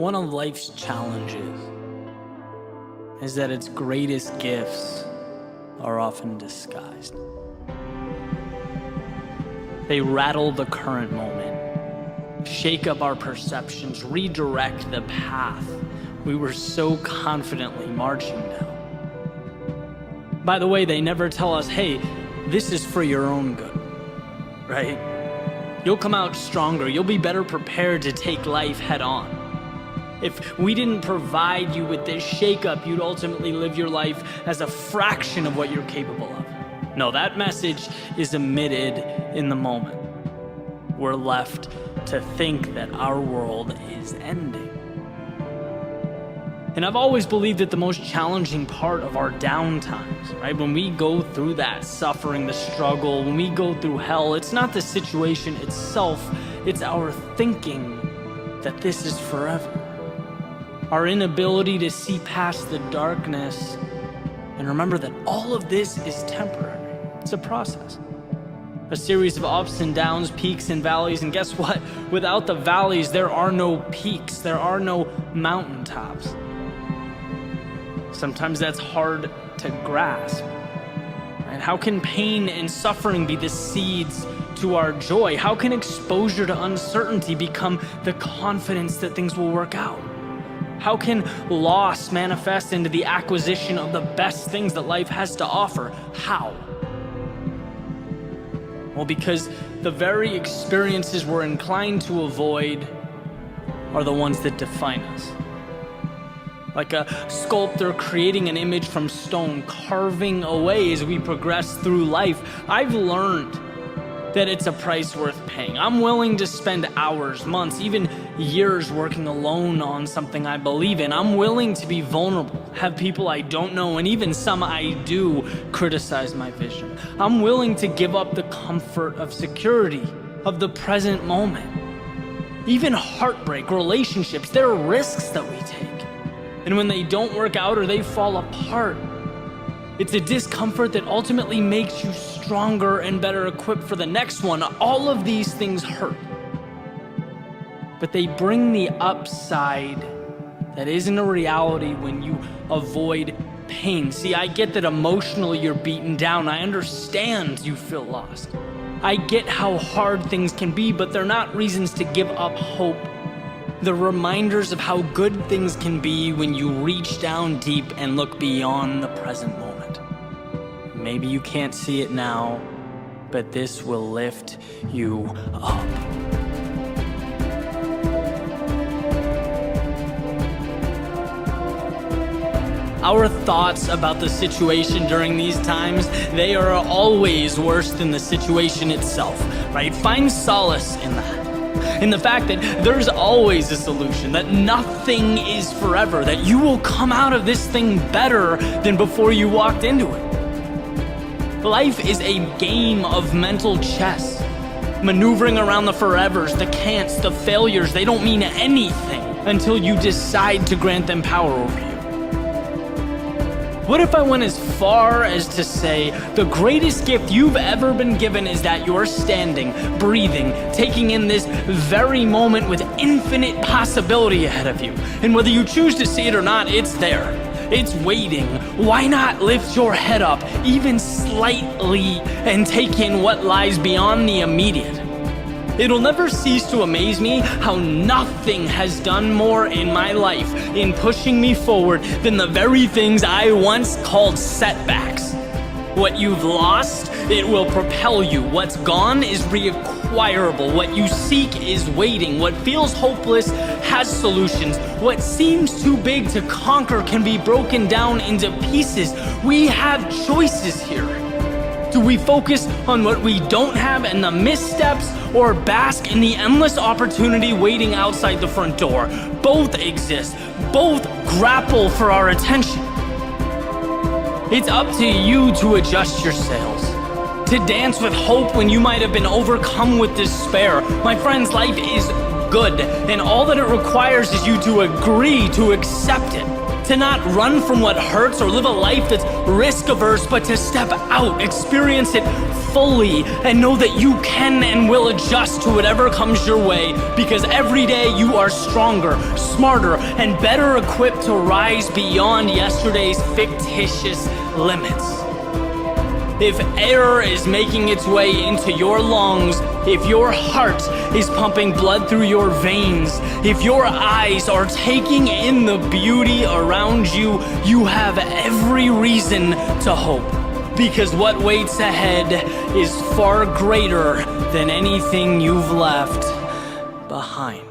One of life's challenges is that its greatest gifts are often disguised. They rattle the current moment, shake up our perceptions, redirect the path we were so confidently marching down. By the way, they never tell us, hey, this is for your own good, right? You'll come out stronger. You'll be better prepared to take life head on. If we didn't provide you with this shakeup, you'd ultimately live your life as a fraction of what you're capable of. No, that message is emitted in the moment. We're left to think that our world is ending. And I've always believed that the most challenging part of our downtimes, right? When we go through that suffering, the struggle, when we go through hell, it's not the situation itself, it's our thinking that this is forever. Our inability to see past the darkness and remember that all of this is temporary. It's a process. A series of ups and downs, peaks and valleys, and guess what? Without the valleys, there are no peaks, there are no mountaintops. Sometimes that's hard to grasp. Right? How can pain and suffering be the seeds to our joy? How can exposure to uncertainty become the confidence that things will work out? How can loss manifest into the acquisition of the best things that life has to offer? How? Well, because the very experiences we're inclined to avoid are the ones that define us. Like a sculptor creating an image from stone, carving away as we progress through life, I've learned that it's a price worth paying. I'm willing to spend hours, months, even years working alone on something I believe in. I'm willing to be vulnerable, have people I don't know, and even some I do, criticize my vision. I'm willing to give up the comfort of security, of the present moment. Even heartbreak, relationships, there are risks that we take. And when they don't work out or they fall apart, it's a discomfort that ultimately makes you stronger and better equipped for the next one. All of these things hurt, but they bring the upside that isn't a reality when you avoid pain. See, I get that emotionally you're beaten down. I understand you feel lost. I get how hard things can be, but they're not reasons to give up hope. They're reminders of how good things can be when you reach down deep and look beyond the present moment. Maybe you can't see it now, but this will lift you up. Our thoughts about the situation during these times, they are always worse than the situation itself, right? Find solace in that. In the fact that there's always a solution, that nothing is forever, that you will come out of this thing better than before you walked into it. Life is a game of mental chess, maneuvering around the forevers, the can'ts, the failures. They don't mean anything until you decide to grant them power over you. What if I went as far as to say the greatest gift you've ever been given is that you're standing, breathing, taking in this very moment with infinite possibility ahead of you. And whether you choose to see it or not, it's there. It's waiting. Why not lift your head up even slightly and take in what lies beyond the immediate? It'll never cease to amaze me how nothing has done more in my life in pushing me forward than the very things I once called setbacks. What you've lost, it will propel you. What's gone is reacquirable. What you seek is waiting. What feels hopeless has solutions. What seems too big to conquer can be broken down into pieces. We have choices here. Do we focus on what we don't have and the missteps, or bask in the endless opportunity waiting outside the front door? Both exist. Both grapple for our attention. It's up to you to adjust your sails, to dance with hope when you might have been overcome with despair. My friends, life is good, and all that it requires is you to agree to accept it, To not run from what hurts or live a life that's risk-averse, but to step out, experience it fully, and know that you can and will adjust to whatever comes your way, because every day you are stronger, smarter, and better equipped to rise beyond yesterday's fictitious limits. If air is making its way into your lungs, if your heart is pumping blood through your veins, if your eyes are taking in the beauty around you, you have every reason to hope. Because what waits ahead is far greater than anything you've left behind.